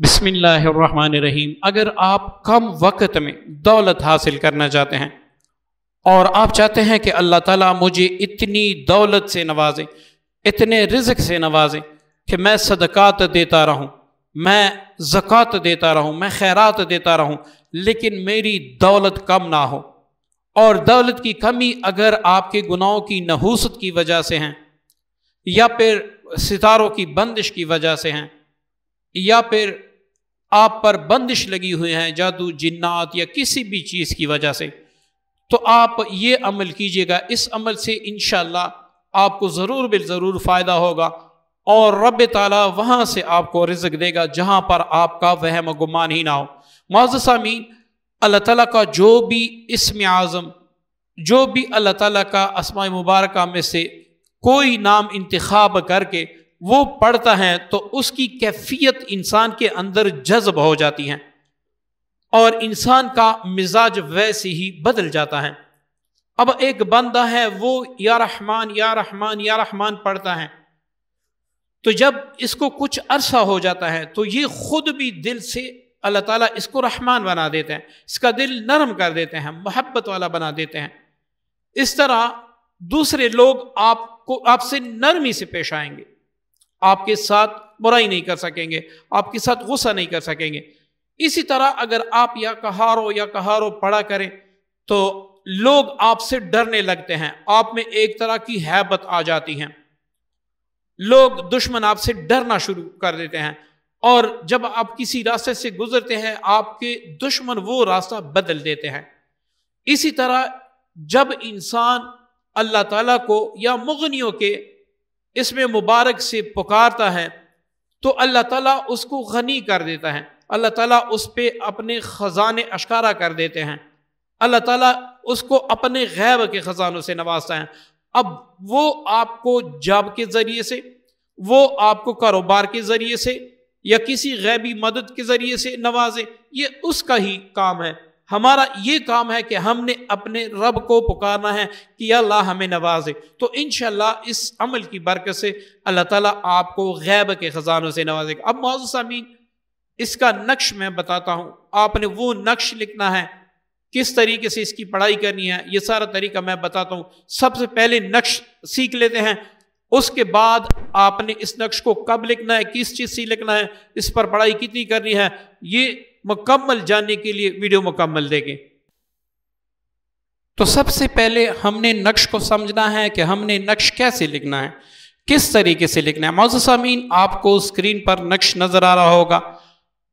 بسم اللہ الرحمن الرحیم۔ اگر آپ کم وقت میں دولت حاصل کرنا چاہتے ہیں اور آپ چاہتے ہیں کہ اللہ تعالیٰ مجھے اتنی دولت سے نوازے، اتنے رزق سے نوازے کہ میں صدقات دیتا رہوں، میں زکوٰۃ دیتا رہوں، میں خیرات دیتا رہوں، لیکن میری دولت کم نہ ہو، اور دولت کی کمی اگر آپ کے گناہوں کی نحوست کی وجہ سے ہیں، یا پھر ستاروں کی بندش کی وجہ سے ہیں، یا پھر آپ پر بندش لگی ہوئی ہیں جادو جنات یا کسی بھی چیز کی وجہ سے، تو آپ یہ عمل کیجئے گا۔ اس عمل سے انشاءاللہ آپ کو ضرور بالضرور فائدہ ہوگا، اور رب تعالیٰ وہاں سے آپ کو رزق دے گا جہاں پر آپ کا وہم و گمان ہی نہ ہو۔ معزز سامعین، اللہ تعالیٰ کا جو بھی اسم اعظم، جو بھی اللہ تعالیٰ کا اسماء مبارکہ میں سے کوئی نام انتخاب کر کے وہ پڑھتا ہے تو اس کی کیفیت انسان کے اندر جذب ہو جاتی ہے، اور انسان کا مزاج ویسے ہی بدل جاتا ہے۔ اب ایک بندہ ہے، وہ یا رحمان یا رحمان یا رحمان پڑھتا ہے، تو جب اس کو کچھ عرصہ ہو جاتا ہے تو یہ خود بھی دل سے اللہ تعالیٰ اس کو رحمان بنا دیتے ہیں، اس کا دل نرم کر دیتے ہیں، محبت والا بنا دیتے ہیں۔ اس طرح دوسرے لوگ آپ سے نرمی سے پیش آئیں گے، آپ کے ساتھ برائی نہیں کر سکیں گے، آپ کے ساتھ غصہ نہیں کر سکیں گے۔ اسی طرح اگر آپ یا کہارو پڑھا کریں تو لوگ آپ سے ڈرنے لگتے ہیں، آپ میں ایک طرح کی ہیبت آ جاتی ہے، لوگ دشمن آپ سے ڈرنا شروع کر دیتے ہیں، اور جب آپ کسی راستے سے گزرتے ہیں آپ کے دشمن وہ راستہ بدل دیتے ہیں۔ اسی طرح جب انسان اللہ تعالیٰ کو یا مغنیوں کے اسم مبارک سے پکارتا ہے تو اللہ تعالیٰ اس کو غنی کر دیتا ہے، اللہ تعالیٰ اس پہ اپنے خزانے اشکارا کر دیتے ہیں، اللہ تعالیٰ اس کو اپنے غیب کے خزانوں سے نوازتا ہے۔ اب وہ آپ کو جاب کے ذریعے سے، وہ آپ کو کاروبار کے ذریعے سے یا کسی غیبی مدد کے ذریعے سے نوازے، یہ اس کا ہی کام ہے۔ ہمارا یہ کام ہے کہ ہم نے اپنے رب کو پکارنا ہے کہ یا اللہ ہمیں نوازے، تو انشاءاللہ اس عمل کی برکت سے اللہ تعالیٰ آپ کو غیب کے خزانوں سے نوازے گا۔ اب معزز سامعین، اس کا نقش میں بتاتا ہوں، آپ نے وہ نقش لکھنا ہے، کس طریقے سے اس کی پڑھائی کرنی ہے، یہ سارا طریقہ میں بتاتا ہوں۔ سب سے پہلے نقش سیکھ لیتے ہیں، اس کے بعد آپ نے اس نقش کو کب لکھنا ہے، کس چیز سے لکھنا ہے، اس پر پڑھائی کتنی کرنی ہے، یہ مکمل جاننے کے لیے ویڈیو مکمل دیکھیں۔ تو سب سے پہلے ہم نے نقش کو سمجھنا ہے کہ ہم نے نقش کیسے لکھنا ہے، کس طریقے سے لکھنا ہے۔ معزز سامعین، آپ کو اسکرین پر نقش نظر آ رہا ہوگا،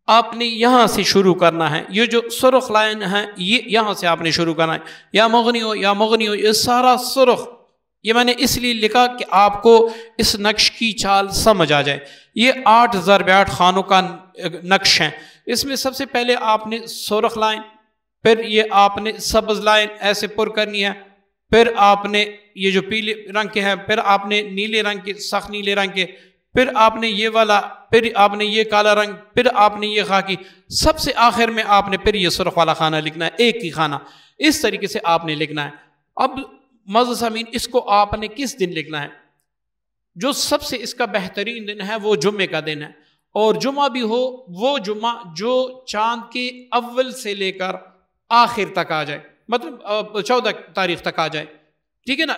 آپ نے یہاں سے شروع کرنا ہے، یہ جو سرخ لائن ہے یہ یہاں سے آپ نے شروع کرنا ہے، یا مغنیو یا مغنیو، یہ سارا سرخ، یہ میں نے اس لیے لکھا کہ آپ کو اس نقش کی چال سمجھ آ جائے۔ یہ 8 ضرب 8 خانوں کا نقش ہے، اس میں سب سے پہلے آپ نے سرخ لائن، پھر یہ آپ نے سبز لائن ایسے پر کرنی ہے، پھر آپ نے یہ جو پیلے رنگ کے ہیں، پھر آپ نے نیلے رنگ کے، سخت نیلے رنگ کے، پھر آپ نے یہ والا، پھر آپ نے یہ کالا رنگ، پھر آپ نے یہ خاکی، سب سے آخر میں آپ نے پھر یہ سرخ والا خانہ لکھنا ہے، ایک ہی خانہ، اس طریقے سے آپ نے لکھنا ہے۔ اب معزز سامعین، اس کو آپ نے کس دن لکھنا ہے؟ جو سب سے اس کا بہترین دن ہے وہ جمعے کا دن ہے، اور جمعہ بھی ہو وہ جمعہ جو چاند کے اول سے لے کر آخر تک آ جائے، مطلب 14 تاریخ تک آ جائے، ٹھیک ہے نا،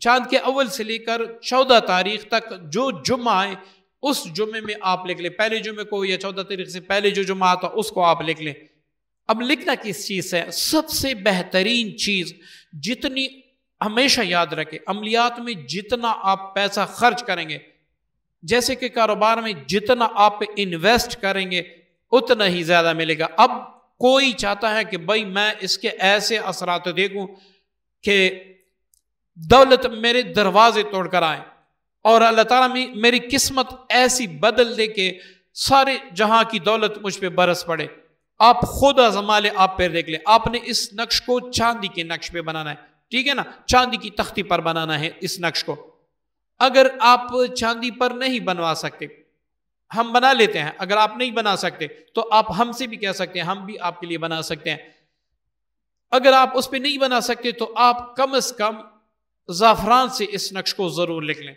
چاند کے اول سے لے کر 14 تاریخ تک جو جمعہ آئے اس جمعے میں آپ لکھ لیں، پہلے جمعے کو یا 14 تاریخ سے پہلے جو جمعہ آتا اس کو آپ لکھ لیں۔ اب لکھنا کس چیز ہے؟ سب سے بہترین چیز، جتنی ہمیشہ یاد رکھیں، عملیات میں جتنا آپ پیسہ خرچ کریں گے، جیسے کہ کاروبار میں جتنا آپ انویسٹ کریں گے اتنا ہی زیادہ ملے گا۔ اب کوئی چاہتا ہے کہ بھائی میں اس کے ایسے اثرات دیکھوں کہ دولت میرے دروازے توڑ کر آئے، اور اللہ تعالیٰ میری قسمت ایسی بدل دے کہ سارے جہاں کی دولت مجھ پہ برس پڑے۔ آپ خود آزما لیں، آپ پہ دیکھ لیں۔ آپ نے اس نقش کو چاندی کے نقش پہ بنانا ہے، ٹھیک ہے نا، چاندی کی تختی پر بنانا ہے اس نقش کو۔ اگر آپ چاندی پر نہیں بنوا سکتے، ہم بنا لیتے ہیں، اگر آپ نہیں بنا سکتے تو آپ ہم سے بھی کہہ سکتے ہیں، ہم بھی آپ کے لیے بنا سکتے ہیں۔ اگر آپ اس پہ نہیں بنا سکتے تو آپ کم از کم زعفران سے اس نقش کو ضرور لکھ لیں،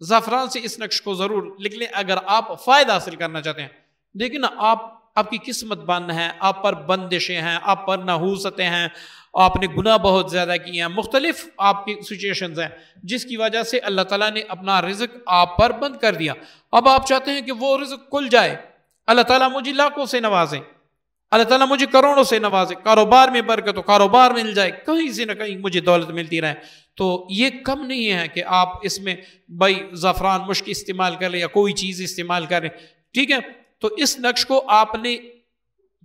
زعفران سے اس نقش کو ضرور لکھ لیں اگر آپ فائدہ حاصل کرنا چاہتے ہیں. دیکھیں نا, آپ کی قسمت بند ہے, آپ پر بندشیں ہیں, آپ پر نحوستیں ہیں, آپ نے گناہ بہت زیادہ کیے ہیں, مختلف آپ کی سچویشنز ہیں جس کی وجہ سے اللہ تعالیٰ نے اپنا رزق آپ پر بند کر دیا. اب آپ چاہتے ہیں کہ وہ رزق کھل جائے, اللہ تعالیٰ مجھے لاکھوں سے نوازیں, اللہ تعالیٰ مجھے کروڑوں سے نوازے, کاروبار میں برکت ہو, کاروبار مل جائے, کہیں سے نہ کہیں مجھے دولت ملتی رہے. تو یہ کم نہیں ہے کہ آپ اس میں بھائی زعفران مشک استعمال کر لیں یا کوئی چیز استعمال کریں, ٹھیک ہے. تو اس نقش کو آپ نے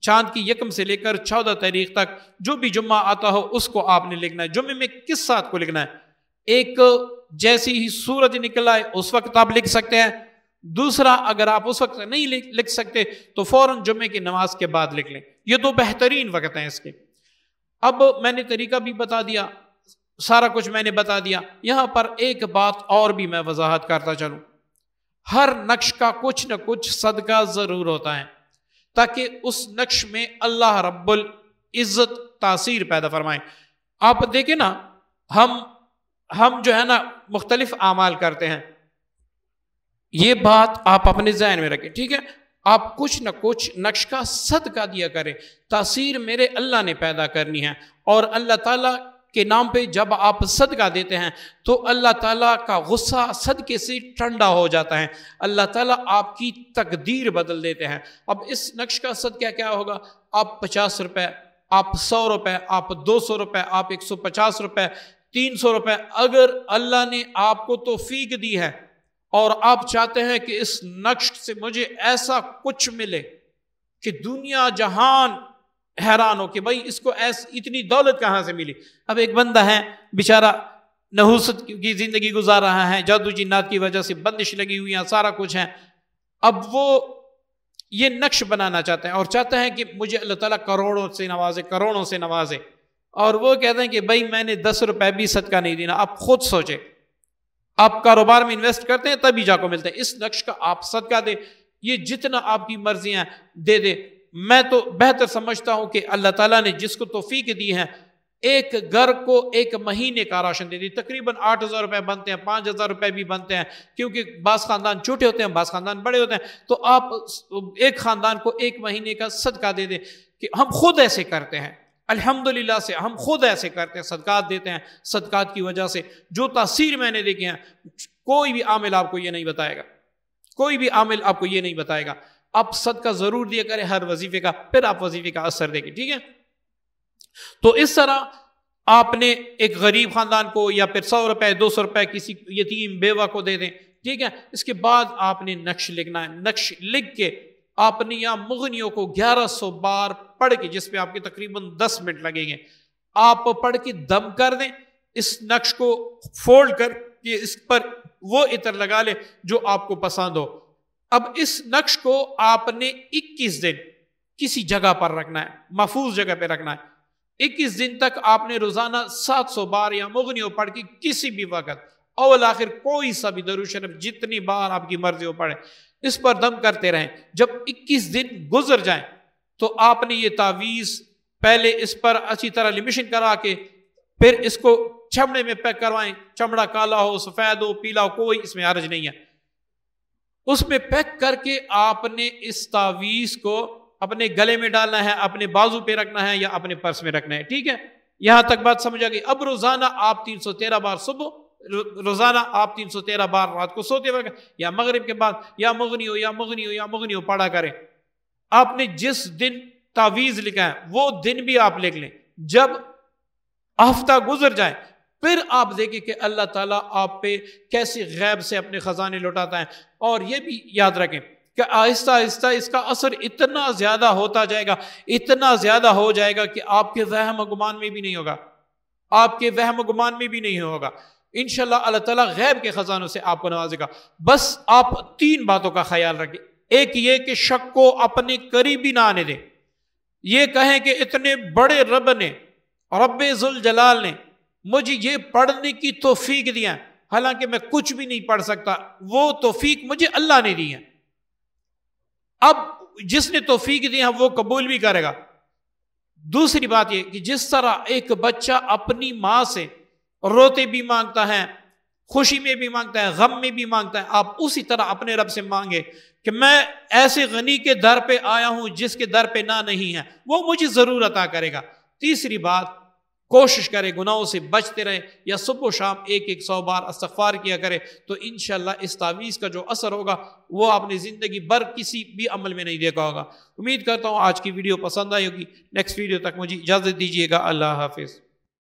چاند کی 1 سے لے کر 14 تاریخ تک جو بھی جمعہ آتا ہو اس کو آپ نے لکھنا ہے. جمعے میں کس ساتھ کو لکھنا ہے؟ ایک جیسی ہی سورج نکل آئے اس وقت آپ لکھ سکتے ہیں. دوسرا اگر آپ اس وقت نہیں لکھ سکتے تو فوراً جمعے کی نماز کے بعد لکھ لیں. یہ 2 بہترین وقت ہیں اس کے. اب میں نے طریقہ بھی بتا دیا, سارا کچھ میں نے بتا دیا. یہاں پر ایک بات اور بھی میں وضاحت کرتا چلوں, ہر نقش کا کچھ نہ کچھ صدقہ ضرور ہوتا ہے تاکہ اس نقش میں اللہ رب العزت تاثیر پیدا فرمائیں. آپ دیکھیں نا, ہم جو ہے نا مختلف اعمال کرتے ہیں, یہ بات آپ اپنے ذہن میں رکھیں, ٹھیک ہے. آپ کچھ نہ کچھ نقش کا صدقہ دیا کریں, تاثیر میرے اللہ نے پیدا کرنی ہے. اور اللہ تعالیٰ کے نام پہ جب آپ صدقہ دیتے ہیں تو اللہ تعالیٰ کا غصہ صدقے سے ٹھنڈا ہو جاتا ہے, اللہ تعالیٰ آپ کی تقدیر بدل دیتے ہیں. اب اس نقش کا صدقہ کیا ہوگا؟ آپ 50 روپے, آپ 100 روپے, آپ 200 روپے, آپ 150 روپے, 300 روپے, اگر اللہ نے آپ کو توفیق دی ہے اور آپ چاہتے ہیں کہ اس نقش سے مجھے ایسا کچھ ملے کہ دنیا جہان حیران ہو کہ بھائی اس کو اتنی دولت کہاں سے ملی. اب ایک بندہ ہے بیچارہ نحوست کی زندگی گزار رہا ہے, جادو جنات کی وجہ سے بندش لگی ہوئی ہیں, سارا کچھ ہے. اب وہ یہ نقش بنانا چاہتے ہیں اور چاہتے ہیں کہ مجھے اللہ تعالیٰ کروڑوں سے نوازے, کروڑوں سے نوازے, اور وہ کہتے ہیں کہ بھائی میں نے 10 روپے بھی صدقہ نہیں دینا. آپ خود سوچیں, آپ کاروبار میں انویسٹ کرتے ہیں تبھی جا کو ملتے ہیں. اس نقش کا آپ صدقہ دیں, یہ جتنا آپ کی مرضی ہیں دے دے. میں تو بہتر سمجھتا ہوں کہ اللہ تعالیٰ نے جس کو توفیق دی ہے ایک گھر کو 1 مہینے کا راشن دے دی. تقریباً 8,000 روپے بنتے ہیں, 5,000 روپے بھی بنتے ہیں, کیونکہ بعض خاندان چھوٹے ہوتے ہیں, بعض خاندان بڑے ہوتے ہیں. تو آپ ایک خاندان کو 1 مہینے کا صدقہ دے دیں. کہ ہم خود ایسے کرتے ہیں, الحمدللہ سے ہم خود ایسے کرتے ہیں, صدقات دیتے ہیں. صدقات کی وجہ سے جو تاثیر میں نے دیکھی ہے, کوئی بھی عامل آپ کو یہ نہیں بتائے گا, کوئی بھی عامل آپ کو یہ نہیں بتائے گا. آپ صدقہ ضرور دیا کریں ہر وظیفے کا, پھر آپ وظیفے کا اثر دیکھیں, ٹھیک ہے. تو اس طرح آپ نے ایک غریب خاندان کو یا پھر 100 روپے 200 روپے کسی یتیم بیوہ کو دے دیں, ٹھیک ہے. اس کے بعد آپ نے نقش لکھنا ہے. نقش لکھ کے آپ نے یا مغنیوں کو 1100 بار پڑھ کے, جس پہ آپ کے تقریباً 10 منٹ لگیں گے, آپ پڑھ کے دم کر دیں. اس نقش کو فولڈ کر کے اس پر وہ عطر لگا لیں جو آپ کو پسند ہو. اب اس نقش کو آپ نے 21 دن کسی جگہ پر رکھنا ہے, محفوظ جگہ پہ رکھنا ہے. 21 دن تک آپ نے روزانہ 700 بار یا مغنیوں پڑھ کے کسی بھی وقت اول آخر کوئی سا بھی درود شریف جتنی بار آپ کی مرضی ہو پڑھیں, اس پر دم کرتے رہیں. جب 21 دن گزر جائیں تو آپ نے یہ تعویذ پہلے اس پر اچھی طرح لیمیشن کرا کے پھر اس کو چمڑے میں پیک کروائیں. چمڑا کالا ہو, سفید ہو, پیلا ہو, کوئی اس میں حرج نہیں ہے. اس میں پیک کر کے آپ نے اس تعویذ کو اپنے گلے میں ڈالنا ہے, اپنے بازو پہ رکھنا ہے یا اپنے پرس میں رکھنا ہے, ٹھیک ہے. یہاں تک بات سمجھ آ گئی. اب روزانہ آپ 313 بار صبح, روزانہ آپ 313 بار رات کو سوتے وقت یا مغرب کے بعد یا مغنیوں یا مغنیوں یا مغنیوں پڑھا کریں. آپ نے جس دن تعویذ لکھا ہے وہ دن بھی آپ لکھ لیں. جب ہفتہ گزر جائے پھر آپ دیکھیں کہ اللہ تعالیٰ آپ پہ کیسے غیب سے اپنے خزانے لوٹاتا ہے. اور یہ بھی یاد رکھیں کہ آہستہ آہستہ اس کا اثر اتنا زیادہ ہوتا جائے گا, اتنا زیادہ ہو جائے گا کہ آپ کے وہم و گمان میں بھی نہیں ہوگا, آپ کے وہم و گمان میں بھی نہیں ہوگا. انشاءاللہ اللہ تعالیٰ غیب کے خزانوں سے آپ کو نوازے گا. بس آپ 3 باتوں کا خیال رکھیں. ایک یہ کہ شک کو اپنے قریبی نہ آنے دیں. یہ کہیں کہ اتنے بڑے رب نے, رب ذوالجلال نے مجھے یہ پڑھنے کی توفیق دیا, حالانکہ میں کچھ بھی نہیں پڑھ سکتا, وہ توفیق مجھے اللہ نے دی ہے. اب جس نے توفیق دی ہے وہ قبول بھی کرے گا. دوسری بات یہ کہ جس طرح ایک بچہ اپنی ماں سے روتے بھی مانگتا ہے, خوشی میں بھی مانگتا ہے، غم میں بھی مانگتا ہے، آپ اسی طرح اپنے رب سے مانگے کہ میں ایسے غنی کے در پہ آیا ہوں جس کے در پہ نہ نہیں ہے، وہ مجھے ضرور عطا کرے گا۔ تیسری بات، کوشش کرے گناہوں سے بچتے رہے، یا صبح و شام 100 بار استغفار کیا کرے، تو انشاءاللہ اس تعویذ کا جو اثر ہوگا وہ آپ نے زندگی بھر کسی بھی عمل میں نہیں دیکھا ہوگا۔ امید کرتا ہوں آج کی ویڈیو پسند آئی ہوگی۔ نیکسٹ ویڈیو تک مجھے اجازت دیجیے گا۔ اللہ حافظ۔